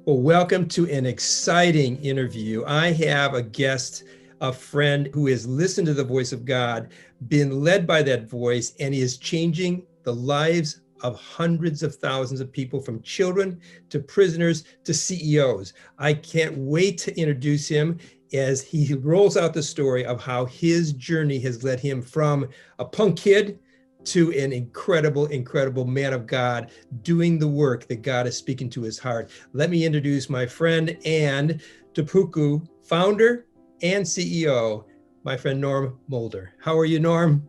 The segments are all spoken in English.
Well, welcome to an exciting interview. I have a guest, a friend who has listened to the voice of God, been led by that voice, and he is changing the lives of hundreds of thousands of people, from children to prisoners to CEOs. I can't wait to introduce him as he rolls out the story of how his journey has led him from a punk kid to an incredible man of God doing the work that God is speaking to his heart. Let me introduce my friend and TOPUCU founder and CEO, my friend Norm Mulder. How are you, Norm?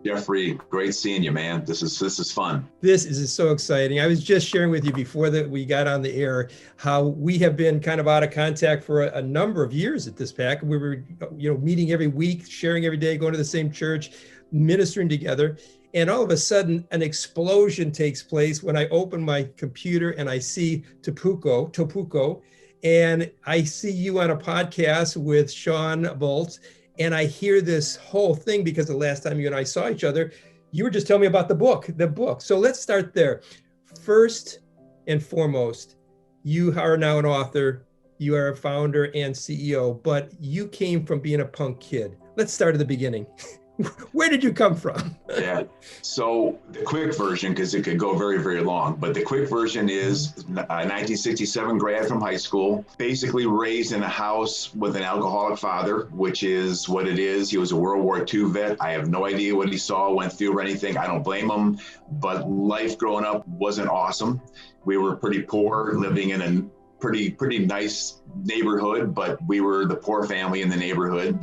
Jeffrey, great seeing you, man. This is fun. This is so exciting. I was just sharing with you before that we got on the air how we have been kind of out of contact for a number of years at this pack. We were, meeting every week, sharing every day, going to the same church, ministering together. And all of a sudden, an explosion takes place when I open my computer and I see TOPUCU, and I see you on a podcast with Sean Bolt, and I hear this whole thing because the last time you and I saw each other, you were just telling me about the book. So let's start there. First and foremost, you are now an author, you are a founder and CEO, but you came from being a punk kid. Let's start at the beginning. Where did you come from? Yeah. So the quick version, because it could go very, very long, but the quick version is 1967 grad from high school, basically raised in a house with an alcoholic father, which is what it is. He was a World War II vet. I have no idea what he saw, went through, or anything. I don't blame him, but life growing up wasn't awesome. We were pretty poor, living in a pretty nice neighborhood, but we were the poor family in the neighborhood.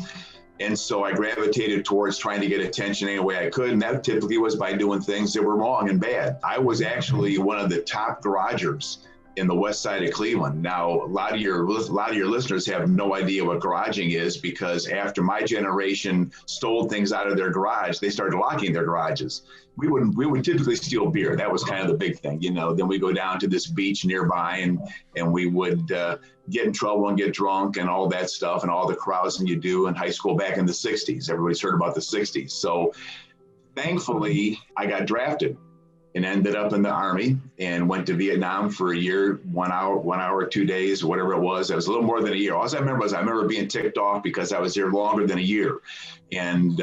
And so I gravitated towards trying to get attention any way I could. And that typically was by doing things that were wrong and bad. I was actually one of the top garagers in the west side of Cleveland. Now, a lot of your listeners have no idea what garaging is, because after my generation stole things out of their garage, they started locking their garages. We would typically steal beer. That was kind of the big thing, Then we go down to this beach nearby, and we would get in trouble and get drunk and all that stuff, and all the carousing you do in high school back in the 60s. Everybody's heard about the 60s. So thankfully, I got drafted and ended up in the Army and went to Vietnam for a year, 1 hour, 2 days, whatever it was. It was a little more than a year. All I remember being ticked off because I was there longer than a year. And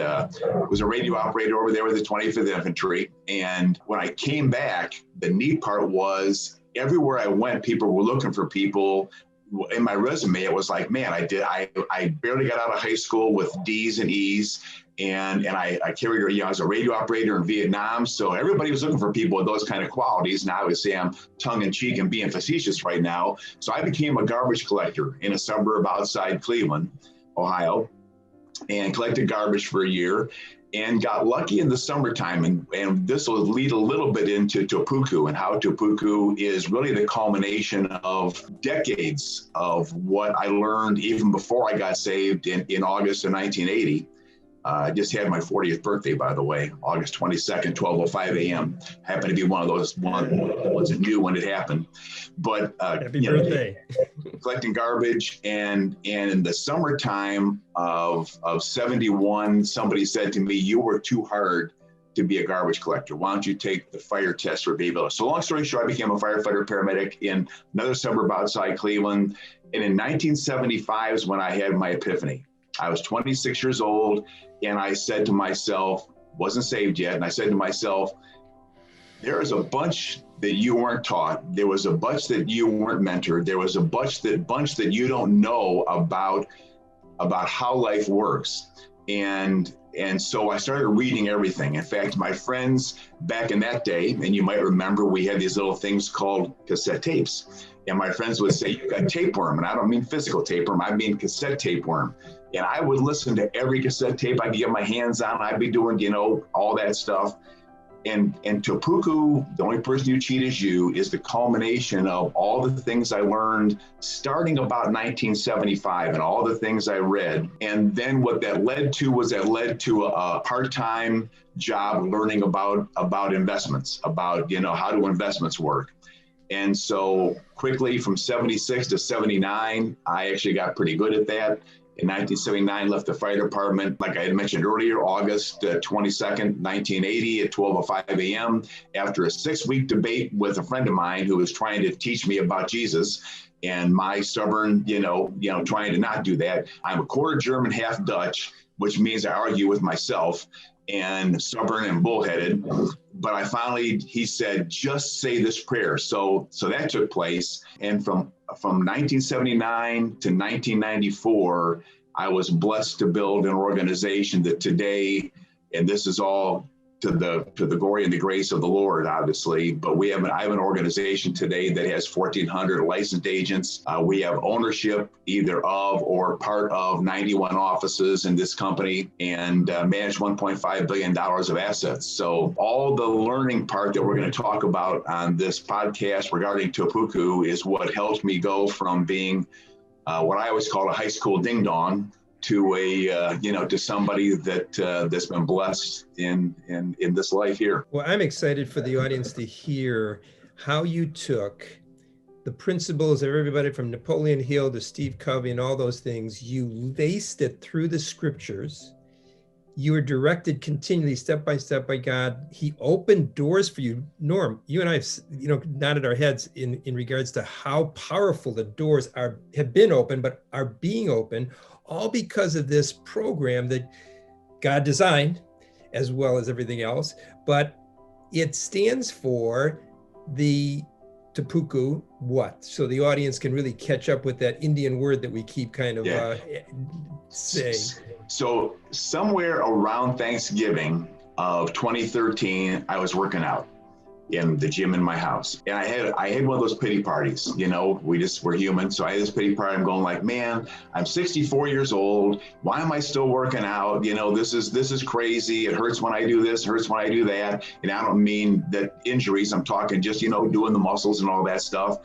was a radio operator over there with the 25th Infantry. And when I came back, the neat part was everywhere I went, people were looking for people. In my resume, it was like, man, I barely got out of high school with D's and E's. And I carried, I was a radio operator in Vietnam. So everybody was looking for people with those kind of qualities. And I would say I'm tongue in cheek and being facetious right now. So I became a garbage collector in a suburb outside Cleveland, Ohio, and collected garbage for a year and got lucky in the summertime. And this will lead a little bit into TOPUCU, and how TOPUCU is really the culmination of decades of what I learned even before I got saved in August of 1980. I just had my 40th birthday, by the way, August 22nd, 12:05 a.m. Happened to be one of those ones that knew when it happened. But happy birthday. Collecting garbage, and in the summertime of 71, somebody said to me, "You were too hard to be a garbage collector. Why don't you take the fire test for Bayville?" So long story short, I became a firefighter paramedic in another suburb outside Cleveland. And in 1975 is when I had my epiphany. I was 26 years old, and I said to myself, wasn't saved yet, and I said to myself, there is a bunch that you weren't taught. There was a bunch that you weren't mentored. There was a bunch that you don't know about how life works. And so I started reading everything. In fact, my friends back in that day, and you might remember, we had these little things called cassette tapes. And my friends would say, "You got tapeworm." And I don't mean physical tapeworm, I mean cassette tapeworm. And I would listen to every cassette tape I could get my hands on. I'd be doing, all that stuff. And TOPUCU, The Only Person You Cheat Is You, is the culmination of all the things I learned starting about 1975 and all the things I read. And then what that led to a part-time job learning about investments, about, how do investments work. And so quickly from 76 to 79, I actually got pretty good at that. In 1979, left the fire department, like I had mentioned earlier, August 22nd, 1980 at 12:05 a.m. after a 6-week debate with a friend of mine who was trying to teach me about Jesus. And my stubborn, trying to not do that. I'm a quarter German, half Dutch, which means I argue with myself, and stubborn and bullheaded. But he said, just say this prayer. So that took place. And from 1979 to 1994, I was blessed to build an organization that today, and this is all to the glory and the grace of the Lord, obviously, but I have an organization today that has 1,400 licensed agents. We have ownership either of or part of 91 offices in this company, and manage $1.5 billion of assets. So all the learning part that we're going to talk about on this podcast regarding TOPUCU is what helped me go from being what I always call a high school ding dong to to somebody that's been blessed in this life here. Well, I'm excited for the audience to hear how you took the principles of everybody from Napoleon Hill to Steve Covey and all those things. You laced it through the scriptures. You were directed continually, step by step, by God. He opened doors for you. Norm, you and I have, nodded our heads in regards to how powerful the doors have been open, but are being open, all because of this program that God designed, as well as everything else. But it stands for the TOPUCU what? So the audience can really catch up with that Indian word that we keep kind of saying. So somewhere around Thanksgiving of 2013, I was working out in the gym in my house. And I had one of those pity parties, we're human. So I had this pity party. I'm going like, man, I'm 64 years old. Why am I still working out? This is crazy. It hurts when I do this, hurts when I do that. And I don't mean that injuries, I'm talking just, doing the muscles and all that stuff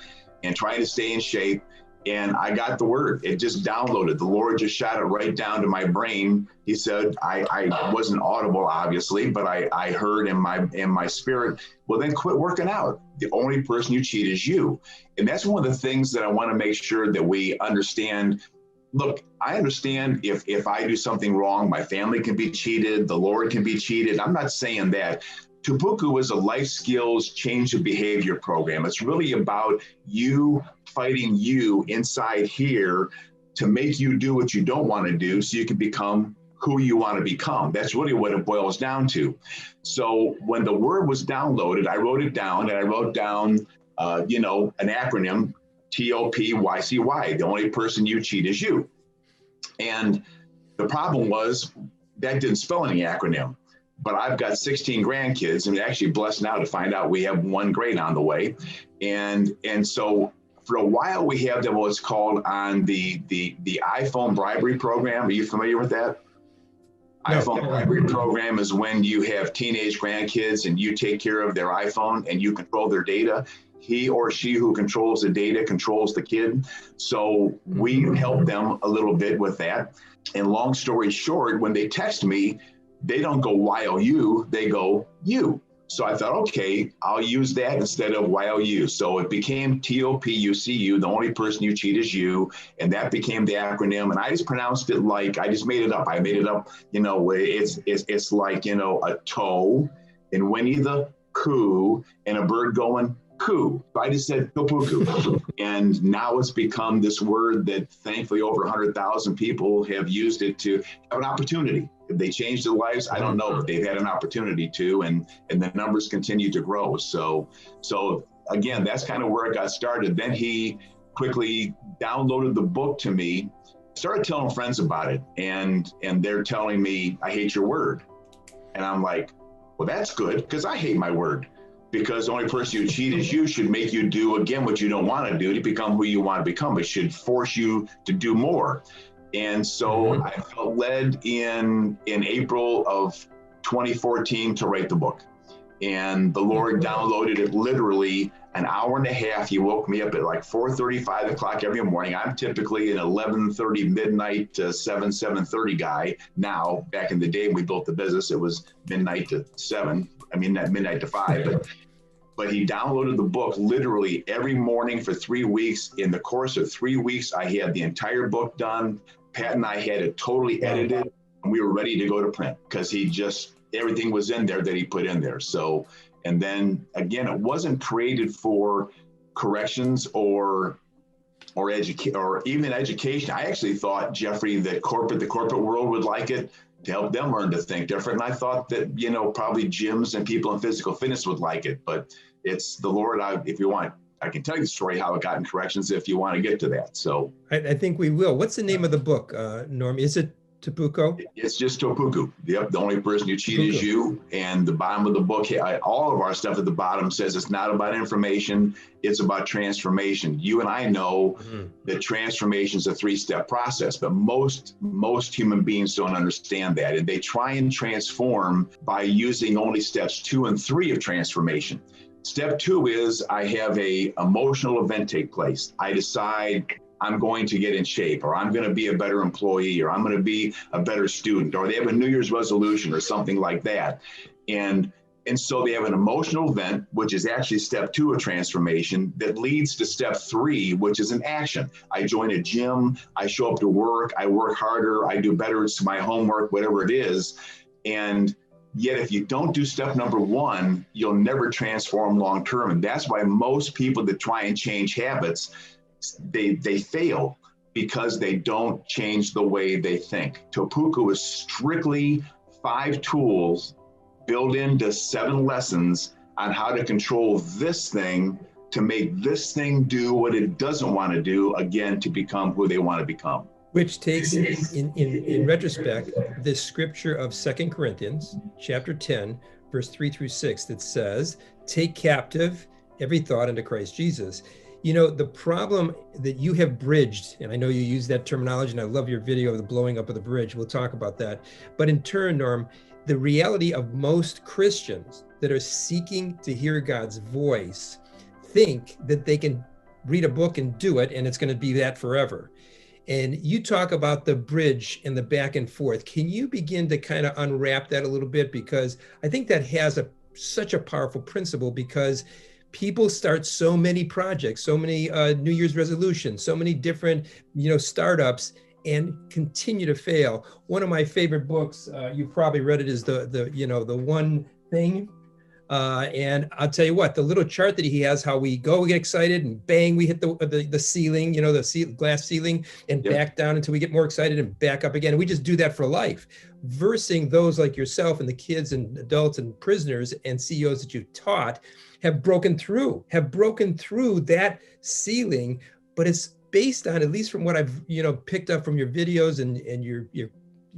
and trying to stay in shape. And I got the word. It just downloaded. The Lord just shot it right down to my brain. He said, I wasn't audible, obviously, but I heard in my spirit, well, then quit working out. The only person you cheat is you. And that's one of the things that I want to make sure that we understand. Look, I understand if I do something wrong, my family can be cheated, the Lord can be cheated. I'm not saying that. TOPUCU is a life skills change of behavior program. It's really about you fighting you inside here to make you do what you don't want to do so you can become who you want to become. That's really what it boils down to. So when the word was downloaded, I wrote it down, and I wrote down, an acronym, TOPUCU. The only person you cheat is you. And the problem was that didn't spell any acronym. But I've got 16 grandkids, and actually blessed now to find out we have one great on the way. And so for a while we have them what's called on the iPhone bribery program. Are you familiar with that? No. iPhone bribery program is when you have teenage grandkids and you take care of their iPhone and you control their data. He or she who controls the data controls the kid. So we help them a little bit with that. And long story short, when they text me, they don't go YOU, they go you. So I thought, okay, I'll use that instead of YOU. So it became TOPUCU, the only person you cheat is you. And that became the acronym. And I just pronounced it like, I just made it up. I made it up, it's like, a toe and Winnie the Pooh and a bird going coo. So I just said TOPUCU. And now it's become this word that thankfully over 100,000 people have used it to have an opportunity. If they change their lives, I don't know, but they've had an opportunity to, and the numbers continue to grow. So again, that's kind of where it got started. Then he quickly downloaded the book to me, started telling friends about it, and they're telling me, I hate your word. And I'm like, well, that's good, because I hate my word. Because the only person you cheat is you should make you do, again, what you don't want to do to become who you want to become. It should force you to do more. And so I felt led in April of 2014 to write the book. And the Lord downloaded it literally an hour and a half. He woke me up at like 4:30, 5 o'clock every morning. I'm typically an 11:30 midnight to 7:30 guy. Now, back in the day when we built the business, it was midnight to 7. I mean, not midnight to 5. But he downloaded the book literally every morning for 3 weeks. In the course of 3 weeks, I had the entire book done, Pat and I had it totally edited, and we were ready to go to print because everything was in there that he put in there. So, and then again, it wasn't created for corrections or even education. I actually thought, Jeffrey, that the corporate world would like it to help them learn to think different. And I thought that, probably gyms and people in physical fitness would like it, but it's the Lord. If you want, I can tell you the story how it got in corrections if you want to get to that. So I think we will. What's the name of the book, Norm? Is it TOPUCU? It's just TOPUCU. Yep, the only person you cheat is TOPUCU. you. And the bottom of the book, all of our stuff at the bottom says it's not about information, it's about transformation. You and I know that transformation is a 3-step process, but most human beings don't understand that. And they try and transform by using only steps 2 and 3 of transformation. Step 2 is I have a emotional event take place. I decide I'm going to get in shape, or I'm going to be a better employee, or I'm going to be a better student, or they have a New Year's resolution or something like that. And so they have an emotional event, which is actually step 2 of transformation, that leads to step 3, which is an action. I join a gym, I show up to work, I work harder, I do better at my homework, whatever it is. And yet, if you don't do step number 1, you'll never transform long-term. And that's why most people that try and change habits, they fail because they don't change the way they think. TOPUCU is strictly 5 tools built into 7 lessons on how to control this thing to make this thing do what it doesn't want to do, again, to become who they want to become. Which takes, in retrospect, this scripture of 2 Corinthians chapter 10, verse 3 through 6, that says, take captive every thought into Christ Jesus. The problem that you have bridged, and I know you use that terminology, and I love your video of the blowing up of the bridge. We'll talk about that. But in turn, Norm, the reality of most Christians that are seeking to hear God's voice think that they can read a book and do it, and it's going to be that forever. And you talk about the bridge and the back and forth. Can you begin to kind of unwrap that a little bit? Because I think that has such a powerful principle, because people start so many projects, so many New Year's resolutions, so many different, startups, and continue to fail. One of my favorite books, you've probably read it, is the One Thing. And I'll tell you what, the little chart that he has, how we get excited and bang, we hit the ceiling, the glass ceiling, and back down until we get more excited and back up again. And we just do that for life. Versing those like yourself and the kids and adults and prisoners and CEOs that you've taught have broken through that ceiling. But it's based on, at least from what I've picked up from your videos and your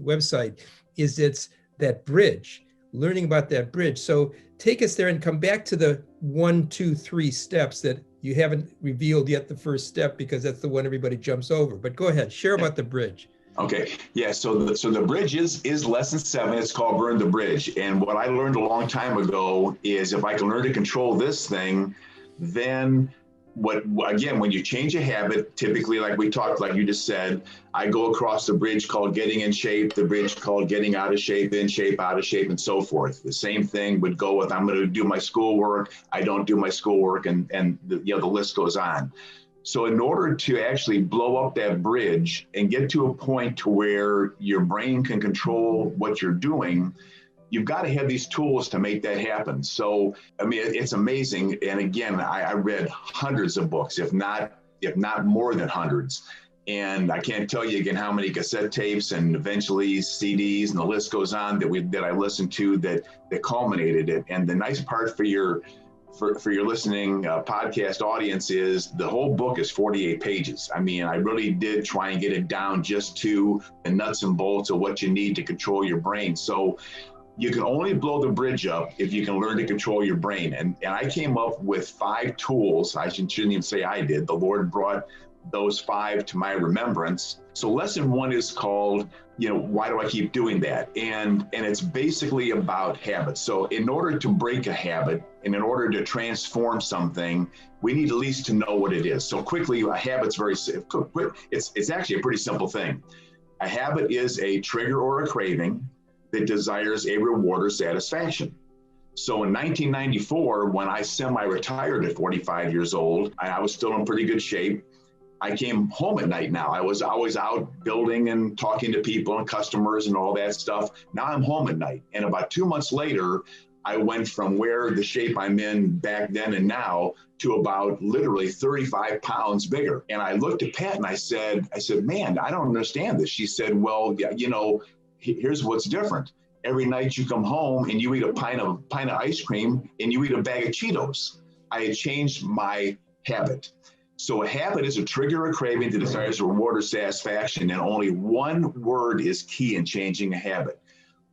website, it's that bridge, learning about that bridge. So take us there and come back to the 1, 2, 3 steps that you haven't revealed yet, the first step, because that's the one everybody jumps over. But go ahead, share about the bridge. Okay, yeah, so the bridge is lesson 7. It's called Burn the Bridge. And what I learned a long time ago is if I can learn to control this thing, then when you change a habit, typically, like we talked, like you just said, I go across the bridge called getting in shape, the bridge called getting out of shape, in shape, out of shape, and so forth. The same thing would go with, I'm going to do my schoolwork, I don't do my schoolwork, and the list goes on. So in order to actually blow up that bridge and get to a point to where your brain can control what you're doing, you've got to have these tools to make that happen. So, I mean, it's amazing. And again, I read hundreds of books, if not more than hundreds. And I can't tell you again how many cassette tapes and eventually CDs, and the list goes on that I listened to that culminated it. And the nice part for your listening podcast audience is the whole book is 48 pages. I mean, I really did try and get it down just to the nuts and bolts of what you need to control your brain. So you can only blow the bridge up if you can learn to control your brain. And I came up with 5 tools. I shouldn't even say I did. The Lord brought those 5 to my remembrance. So lesson 1 is called, why do I keep doing that? And it's basically about habits. So in order to break a habit and in order to transform something, we need at least to know what it is. So quickly, a habit's it's actually a pretty simple thing. A habit is a trigger or a craving that desires a reward or satisfaction. So in 1994, when I semi-retired at 45 years old, I was still in pretty good shape. I came home at night now. I was always out building and talking to people and customers and all that stuff. Now I'm home at night. And about 2 months later, I went from where the shape I'm in back then and now to about literally 35 pounds bigger. And I looked at Pat and I said, man, I don't understand this. She said, well, you know, here's what's different. Every night you come home and you eat a pint of ice cream and you eat a bag of Cheetos. I had changed my habit. So a habit is a trigger or craving that desires a reward or satisfaction, and only one word is key in changing a habit.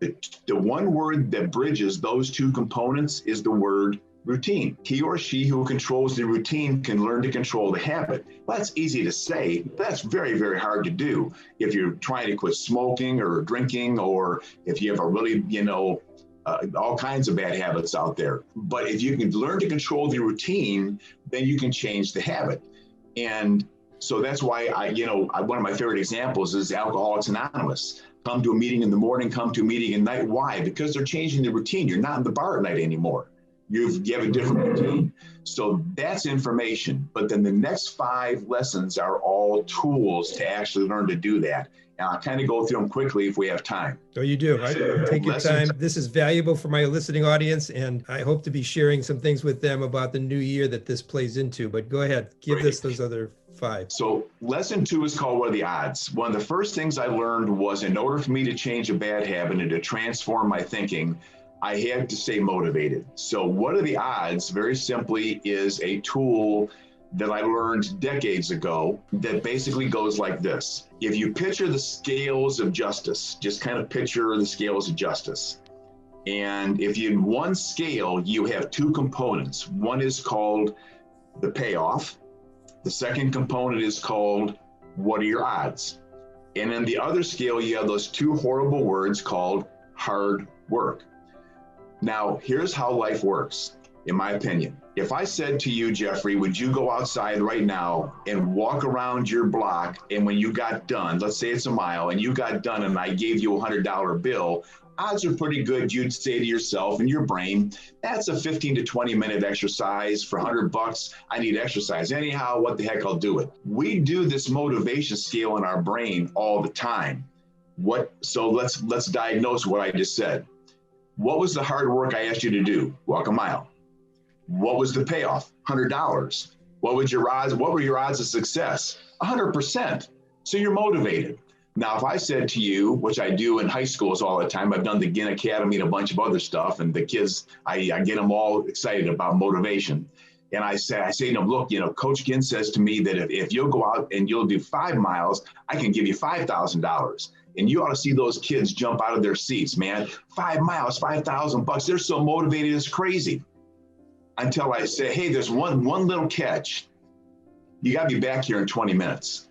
The one word that bridges those two components is the word routine. He or she who controls the routine can learn to control the habit. Well, that's easy to say, but that's very, very hard to do. If you're trying to quit smoking or drinking, or if you have a really, all kinds of bad habits out there. But if you can learn to control the routine, then you can change the habit. And so that's why one of my favorite examples is Alcoholics Anonymous. Come to a meeting in the morning, come to a meeting at night. Why? Because they're changing the routine. You're not in the bar at night anymore. You have a different routine. So that's information. But then the next 5 lessons are all tools to actually learn to do that. And I'll kind of go through them quickly if we have time. Oh, you do. Take your time. This is valuable for my listening audience, and I hope to be sharing some things with them about the new year that this plays into. But go ahead, give us those other 5. So lesson 2 is called What Are the Odds? One of the first things I learned was, in order for me to change a bad habit and to transform my thinking, I had to stay motivated. So what are the odds, very simply, is a tool that I learned decades ago that basically goes like this. If you picture the scales of justice, just kind of picture the scales of justice. And if in one scale, you have 2 components. One is called the payoff. The second component is called, what are your odds? And in the other scale, you have those 2 horrible words called hard work. Now, here's how life works, in my opinion. If I said to you, Jeffrey, would you go outside right now and walk around your block, and when you got done, let's say it's a mile, and you got done and I gave you a $100 bill, odds are pretty good you'd say to yourself in your brain, that's a 15 to 20 minute exercise for $100. I need exercise anyhow, what the heck, I'll do it. We do this motivation scale in our brain all the time. So let's diagnose what I just said. What was the hard work I asked you to do? Walk a mile. What was the payoff? $100. What were your odds of success? 100%. So you're motivated. Now, if I said to you, which I do in high schools all the time, I've done the Ginn Academy and a bunch of other stuff, and the kids, I get them all excited about motivation. And I say to them, look, Coach Ginn says to me that if you'll go out and you'll do 5 miles, I can give you $5,000. And you ought to see those kids jump out of their seats, man. 5 miles, $5,000. They're so motivated, it's crazy. Until I say, hey, there's one little catch. You got to be back here in 20 minutes.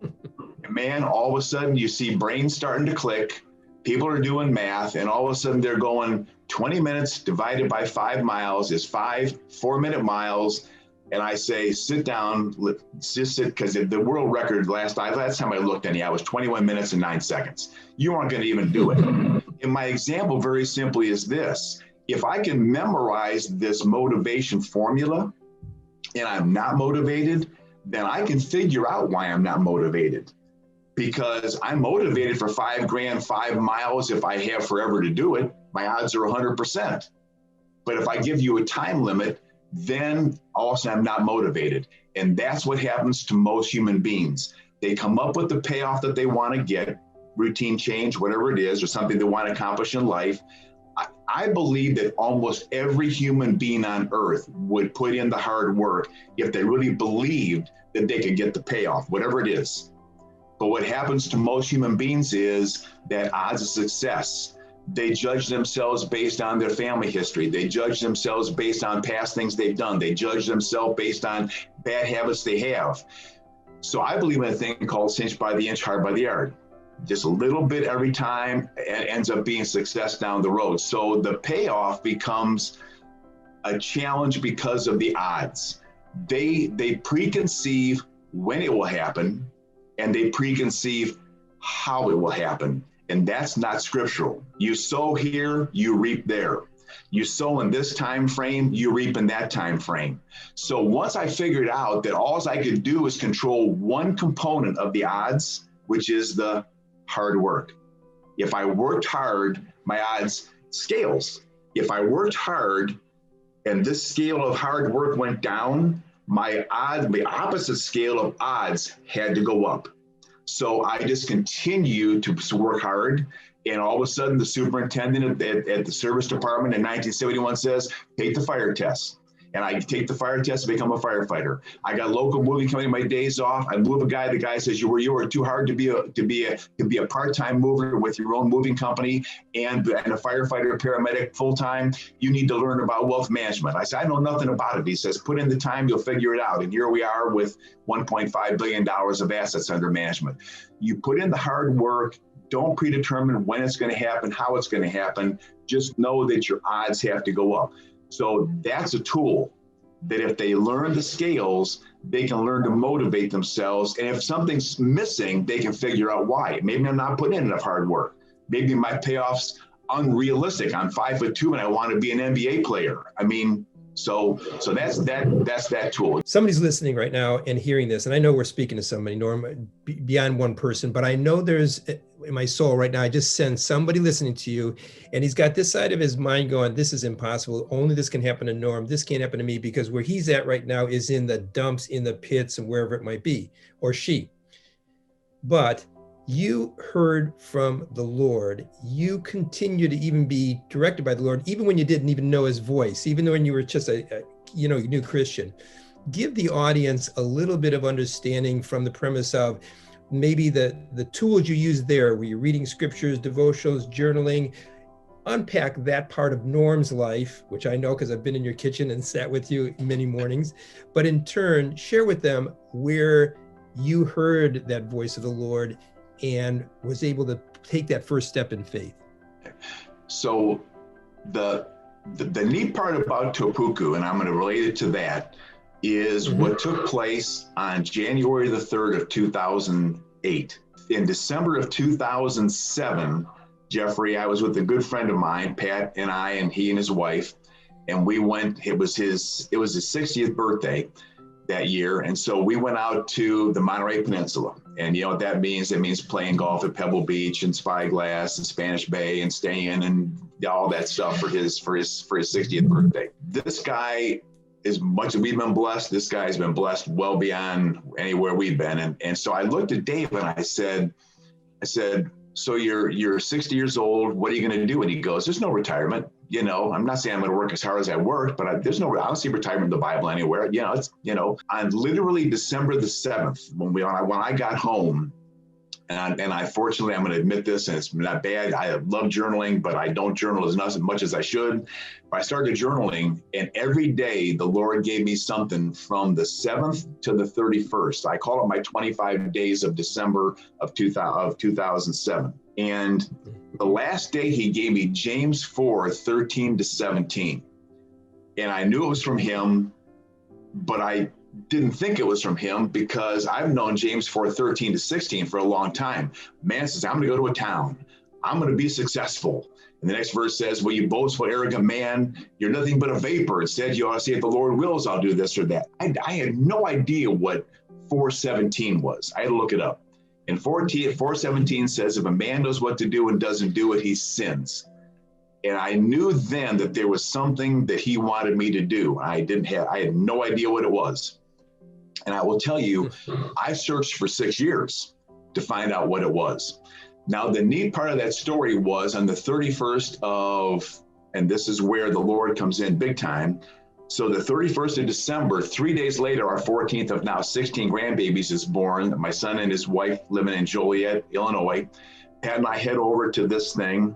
And man, all of a sudden you see brains starting to click. People are doing math, and all of a sudden they're going 20 minutes divided by 5 miles is 5 4-minute miles. And I say, sit down, just sit, because the world record last time I looked anyhow was 21 minutes and 9 seconds. You aren't going to even do it. And my example very simply is this. If I can memorize this motivation formula and I'm not motivated, then I can figure out why I'm not motivated. Because I'm motivated for $5,000, 5 miles. If I have forever to do it, my odds are 100%. But if I give you a time limit, then also I'm not motivated. And that's what happens to most human beings. They come up with the payoff that they want to get, routine change, whatever it is, or something they want to accomplish in life. I believe that almost every human being on earth would put in the hard work if they really believed that they could get the payoff, whatever it is. But what happens to most human beings is that odds of success, they judge themselves based on their family history. They judge themselves based on past things they've done. They judge themselves based on bad habits they have. So I believe in a thing called cinch by the inch, hard by the yard. Just a little bit every time, and ends up being success down the road. So the payoff becomes a challenge because of the odds. They preconceive when it will happen, and they preconceive how it will happen. And that's not scriptural. You sow here, you reap there. You sow in this time frame, you reap in that time frame. So once I figured out that all I could do is control one component of the odds, which is the hard work. If I worked hard, my odds scales. If I worked hard and this scale of hard work went down, my odds, the opposite scale of odds had to go up. So I just continued to work hard. And all of a sudden, the superintendent at the service department in 1971 says, take the fire test. And I take the fire test to become a firefighter. I got local moving company my days off. I move a guy. The guy says, you were too hard to be a part-time mover with your own moving company and a firefighter, paramedic full-time. You need to learn about wealth management. I said, I know nothing about it. He says, put in the time, you'll figure it out. And here we are with $1.5 billion of assets under management. You put in the hard work. Don't predetermine when it's going to happen, how it's going to happen. Just know that your odds have to go up. So that's a tool that if they learn the scales, they can learn to motivate themselves. And if something's missing, they can figure out why. Maybe I'm not putting in enough hard work. Maybe my payoff's unrealistic. I'm 5'2" and I want to be an NBA player. I mean, so that's that tool. Somebody's listening right now and hearing this, and I know we're speaking to somebody, Norm, beyond one person, but I know there's in my soul right now, I just sense somebody listening to you, and he's got this side of his mind going, this is impossible. Only this can happen to Norm. This can't happen to me, because where he's at right now is in the dumps, in the pits, and wherever it might be, or she. But you heard from the Lord. You continue to even be directed by the Lord, even when you didn't even know his voice, even when you were just a new Christian. Give the audience a little bit of understanding from the premise of maybe the tools you use there, where you're reading scriptures, devotionals, journaling. Unpack that part of Norm's life, which I know because I've been in your kitchen and sat with you many mornings, but in turn, share with them where you heard that voice of the Lord and was able to take that first step in faith. So the neat part about TOPUCU, and I'm going to relate it to that, is what took place on January the 3rd of 2008. In December of 2007, Jeffrey, I was with a good friend of mine, Pat, and I, and he and his wife, and we went, it was his 60th birthday that year. And so we went out to the Monterey Peninsula. And you know what that means? It means playing golf at Pebble Beach and Spyglass and Spanish Bay and staying and all that stuff for his 60th birthday. This guy, as much as we've been blessed, this guy's been blessed well beyond anywhere we've been. And so I looked at Dave and I said, so you're 60 years old. What are you going to do? And he goes, there's no retirement. You know, I'm not saying I'm going to work as hard as I worked, but I don't see retirement in the Bible anywhere. You know, it's, on literally December the 7th, when I got home, and I fortunately, I'm going to admit this, and it's not bad. I love journaling, but I don't journal as much as I should. But I started journaling, and every day the Lord gave me something from the 7th to the 31st. I call it my 25 days of December of 2007. And the last day he gave me James 4:13-17. And I knew it was from him, but I didn't think it was from him because I've known James 4:13-16 for a long time. Man says, I'm going to go to a town. I'm going to be successful. And the next verse says, well, you boastful, arrogant man, you're nothing but a vapor. Instead, you ought to say, if the Lord wills, I'll do this or that. I had no idea what 4:17 was. I had to look it up. And 4:17 says, if a man knows what to do and doesn't do it, he sins. And I knew then that there was something that he wanted me to do. I had no idea what it was. And I will tell you, I searched for 6 years to find out what it was. Now, the neat part of that story was on the 31st of, and this is where the Lord comes in big time. So the 31st of December, 3 days later, our 14th of now 16 grandbabies is born. My son and his wife living in Joliet, Illinois. Pat and I head over to this thing.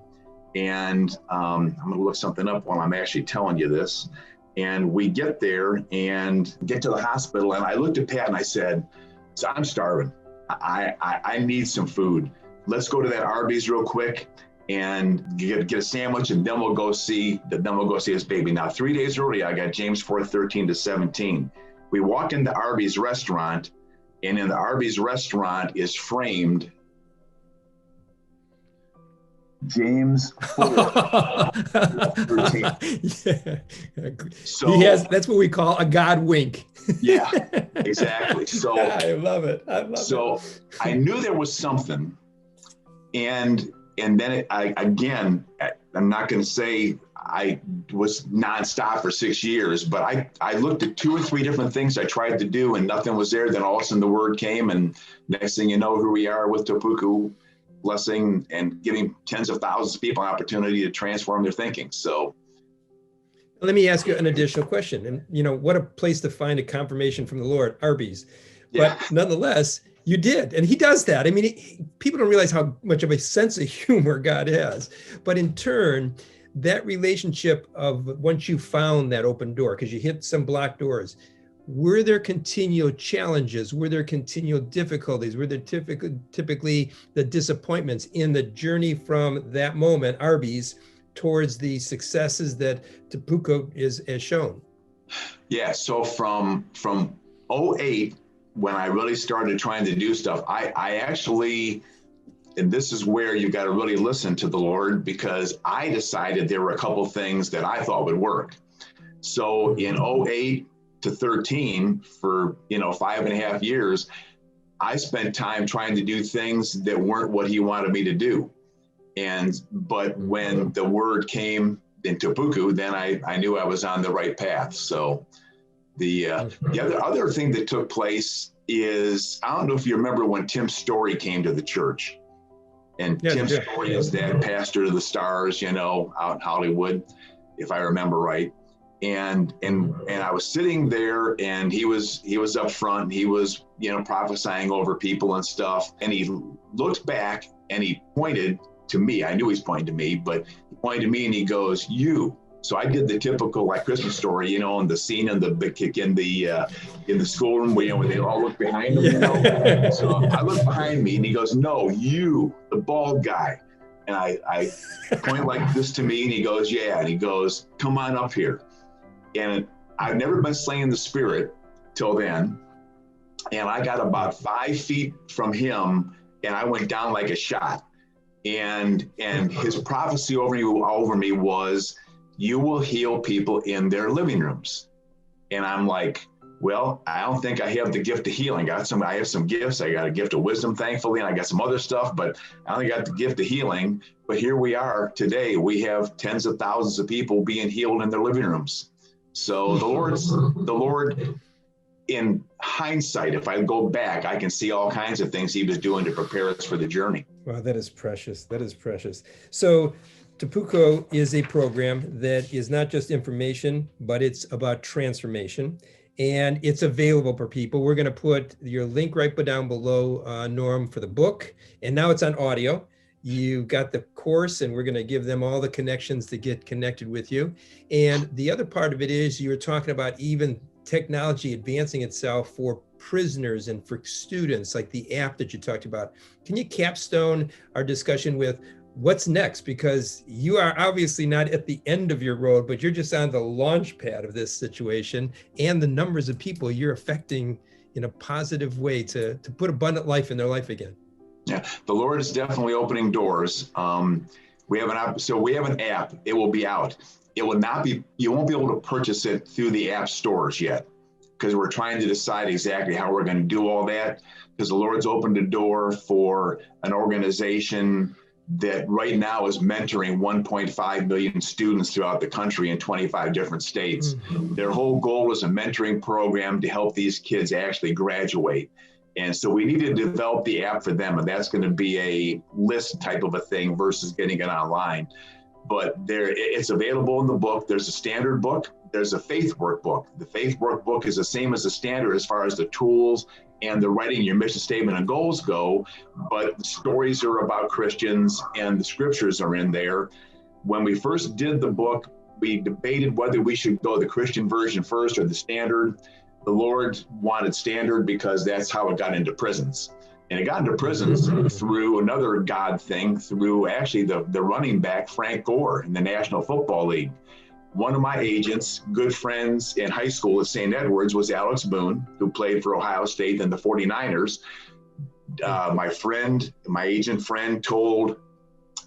And I'm going to look something up while I'm actually telling you this. And we get there and get to the hospital. And I looked at Pat and I said, so I'm starving. I need some food. Let's go to that Arby's real quick and get a sandwich, and then we'll go see his baby. Now, 3 days earlier, I got James 4:13-17. We walk into Arby's restaurant, and in the Arby's restaurant is framed James 4:13. Yeah. So That's what we call a God wink. yeah, exactly. So I love it. so I knew there was something, and then I'm not going to say I was nonstop for 6 years, but I looked at 2 or 3 different things I tried to do, and nothing was there. Then all of a sudden the word came, and next thing you know, here we are with TOPUCU, blessing and giving tens of thousands of people an opportunity to transform their thinking. So let me ask you an additional question. And what a place to find a confirmation from the Lord, Arby's. yeah. But nonetheless, you did. And he does that. I mean, people don't realize how much of a sense of humor God has. But in turn, that relationship of once you found that open door, because you hit some blocked doors, were there continual challenges? Were there continual difficulties? Were there typically the disappointments in the journey from that moment, Arby's, towards the successes that TOPUCU has shown? Yeah. So from '08, when I really started trying to do stuff, I actually, and this is where you got to really listen to the Lord, because I decided there were a couple things that I thought would work. So in '08 to 13, for 5.5 years, I spent time trying to do things that weren't what he wanted me to do. But when the word came in TOPUCU, then I knew I was on the right path. So the other thing that took place is, I don't know if you remember when Tim Story came to the church. And Tim Story is that pastor of the Stars, out in Hollywood, if I remember right. And I was sitting there, and he was up front, and he was prophesying over people and stuff. And he looked back and he pointed to me. I knew he was pointing to me, but he pointed to me and he goes, "You." So I did the typical Christmas Story, and the scene in the schoolroom where they all look behind them. So I look behind me and he goes, "No, you, the bald guy." And I point like this to me, and he goes, "Yeah." And he goes, "Come on up here." And I've never been slain in the spirit till then. And I got about 5 feet from him, and I went down like a shot. And his prophecy over me was, "You will heal people in their living rooms." And I'm like, well, I don't think I have the gift of healing. I have some gifts. I got a gift of wisdom, thankfully, and I got some other stuff, but I only got the gift of healing. But here we are today. We have tens of thousands of people being healed in their living rooms. So the Lord, in hindsight, if I go back, I can see all kinds of things he was doing to prepare us for the journey. Wow, that is precious. That is precious. So TOPUCU is a program that is not just information, but it's about transformation, and it's available for people. We're going to put your link right down below, Norm, for the book, and now it's on audio. You got the course, and we're going to give them all the connections to get connected with you. And the other part of it is, you were talking about even technology advancing itself for prisoners and for students, like the app that you talked about. Can you capstone our discussion with what's next? Because you are obviously not at the end of your road, but you're just on the launch pad of this situation, and the numbers of people you're affecting in a positive way to put abundant life in their life again. Yeah, the Lord is definitely opening doors. We have an app. It will be out. It will not be, you won't be able to purchase it through the app stores yet, because we're trying to decide exactly how we're going to do all that, because the Lord's opened a door for an organization that right now is mentoring 1.5 million students throughout the country in 25 different states. Mm-hmm. Their whole goal is a mentoring program to help these kids actually graduate. And so we need to develop the app for them, and that's going to be a list type of a thing versus getting it online. But it's available in the book. There's a standard book. There's a faith workbook. The faith workbook is the same as the standard as far as the tools and the writing your mission statement and goals go, but the stories are about Christians and the scriptures are in there. When we first did the book, we debated whether we should go the Christian version first or the standard. The Lord wanted standard because that's how it got into prisons. And it got into prisons through another God thing, through actually the running back, Frank Gore, in the National Football League. One of my agents, good friends in high school at St. Edward's, was Alex Boone, who played for Ohio State and the 49ers. My agent friend told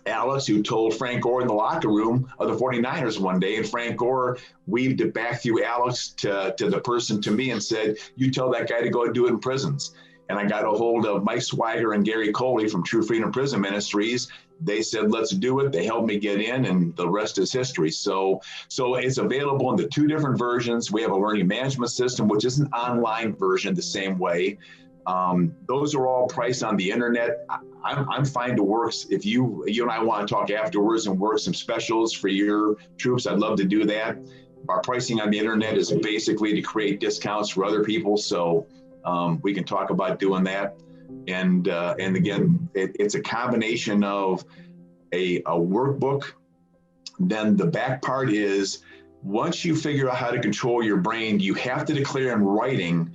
Alex, who told Frank Gore in the locker room of the 49ers one day, and Frank Gore weaved it back through Alex to the person to me and said, you tell that guy to go and do it in prisons. And I got a hold of Mike Swiger and Gary Coley from True Freedom Prison Ministries. They said, let's do it. They helped me get in, and the rest is history. So it's available in the 2 different versions. We have a learning management system, which is an online version the same way. Those are all priced on the internet. I'm fine to work. If you and I want to talk afterwards and work some specials for your troops, I'd love to do that. Our pricing on the internet is basically to create discounts for other people. So we can talk about doing that. And again, it's a combination of a workbook. Then the back part is, once you figure out how to control your brain, you have to declare in writing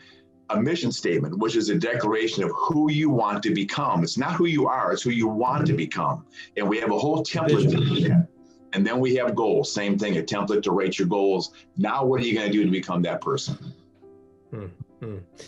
a mission statement, which is a declaration of who you want to become. It's not who you are, it's who you want to become. And we have a whole template to do that. And then we have goals, same thing, a template to write your goals. Now, what are you going to do to become that person?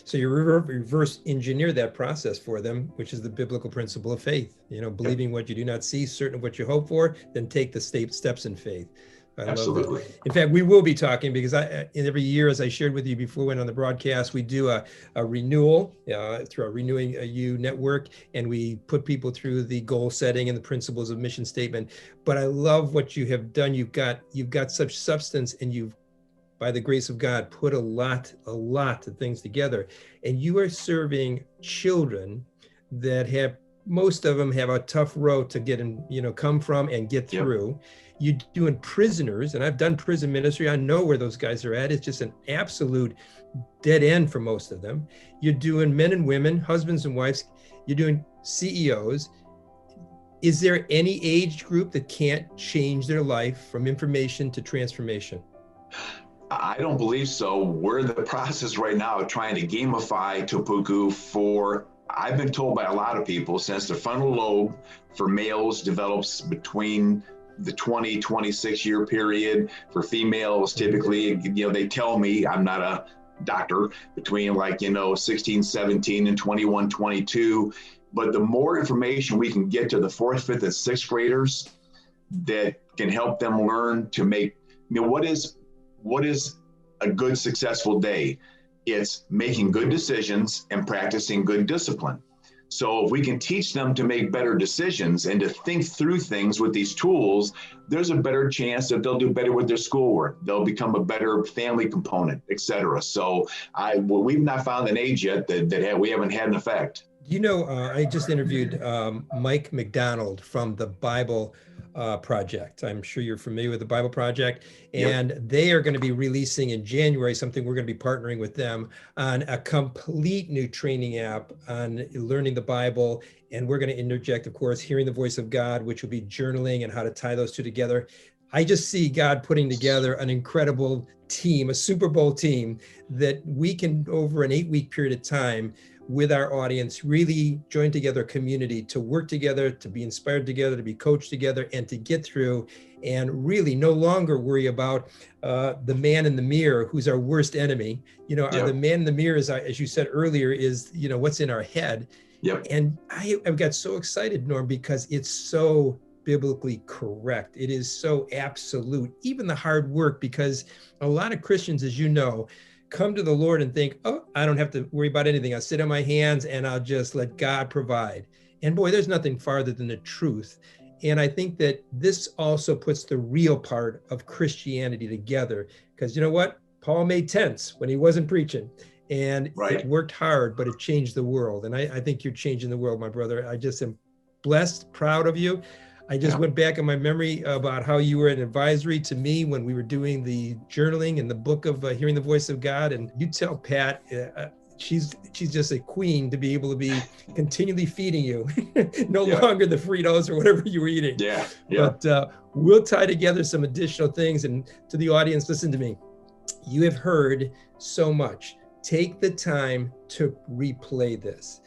So you reverse engineer that process for them, which is the biblical principle of faith. Believing what you do not see, certain of what you hope for, then take the steps in faith. I Absolutely. love that. In fact, we will be talking, because every year, as I shared with you before we went on the broadcast, we do a renewal through our Renewing You network, and we put people through the goal setting and the principles of mission statement. But I love what you have done. You've got such substance, and you've, by the grace of God, put a lot of things together. And you are serving children that most of them have a tough road to get in, come from and get through. Yep. You're doing prisoners, and I've done prison ministry. I know where those guys are at. It's just an absolute dead end for most of them. You're doing men and women, husbands and wives. You're doing CEOs. Is there any age group that can't change their life from information to transformation? I don't believe so. We're in the process right now of trying to gamify TOPUCU I've been told by a lot of people, since the frontal lobe for males develops between the 26 year period. For females, typically, they tell me, I'm not a doctor, between 16, 17 and 21, 22. But the more information we can get to the 4th, 5th, and 6th graders that can help them learn to make, what is a good, successful day? It's making good decisions and practicing good discipline. So if we can teach them to make better decisions and to think through things with these tools, there's a better chance that they'll do better with their schoolwork. They'll become a better family component, et cetera. So we've not found an age yet that we haven't had an effect. I just interviewed Mike McDonald from the Bible Project. I'm sure you're familiar with the Bible Project, and yep. They are going to be releasing in January something we're going to be partnering with them on, a complete new training app on learning the Bible. And we're going to interject, of course, hearing the voice of God, which will be journaling and how to tie those 2 together. I just see God putting together an incredible team, a Super Bowl team, that we can, over an 8-week period of time, with our audience, really join together a community to work together, to be inspired together, to be coached together, and to get through, and really no longer worry about the man in the mirror, who's our worst enemy. The man in the mirror, as you said earlier, is what's in our head. Yep. And I've got so excited, Norm, because it's so biblically correct. It is so absolute, even the hard work, because a lot of Christians, as you know, come to the Lord and think, oh, I don't have to worry about anything. I'll sit on my hands and I'll just let God provide. And boy, there's nothing farther than the truth. And I think that this also puts the real part of Christianity together, because you know what? Paul made tents when he wasn't preaching, and It worked hard, but it changed the world. And I think you're changing the world, my brother. I just am blessed, proud of you. I just went back in my memory about how you were an advisory to me when we were doing the journaling and the book of Hearing the Voice of God. And you tell Pat, she's just a queen to be able to be continually feeding you, no longer the Fritos or whatever you were eating. Yeah. But we'll tie together some additional things. And to the audience, listen to me. You have heard so much. Take the time to replay this.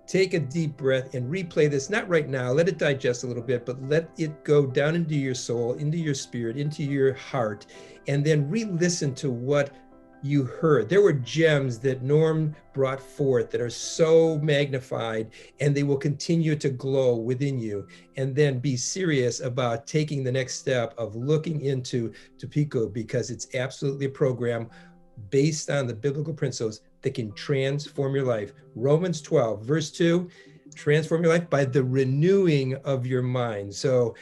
Take a deep breath and replay this, not right now, let it digest a little bit, but let it go down into your soul, into your spirit, into your heart, and then re-listen to what you heard. There were gems that Norm brought forth that are so magnified, and they will continue to glow within you. And then be serious about taking the next step of looking into TOPUCU, because it's absolutely a program based on the biblical principles that can transform your life. Romans 12, verse 2, transform your life by the renewing of your mind. So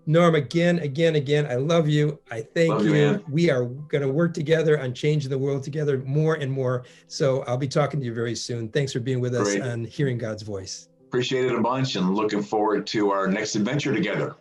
Norm, again, I love you. I thank Love you, you. man. We are going to work together on changing the world together more and more. So I'll be talking to you very soon. Thanks for being with us Great. on Hearing God's Voice. Appreciate it a bunch and looking forward to our next adventure together.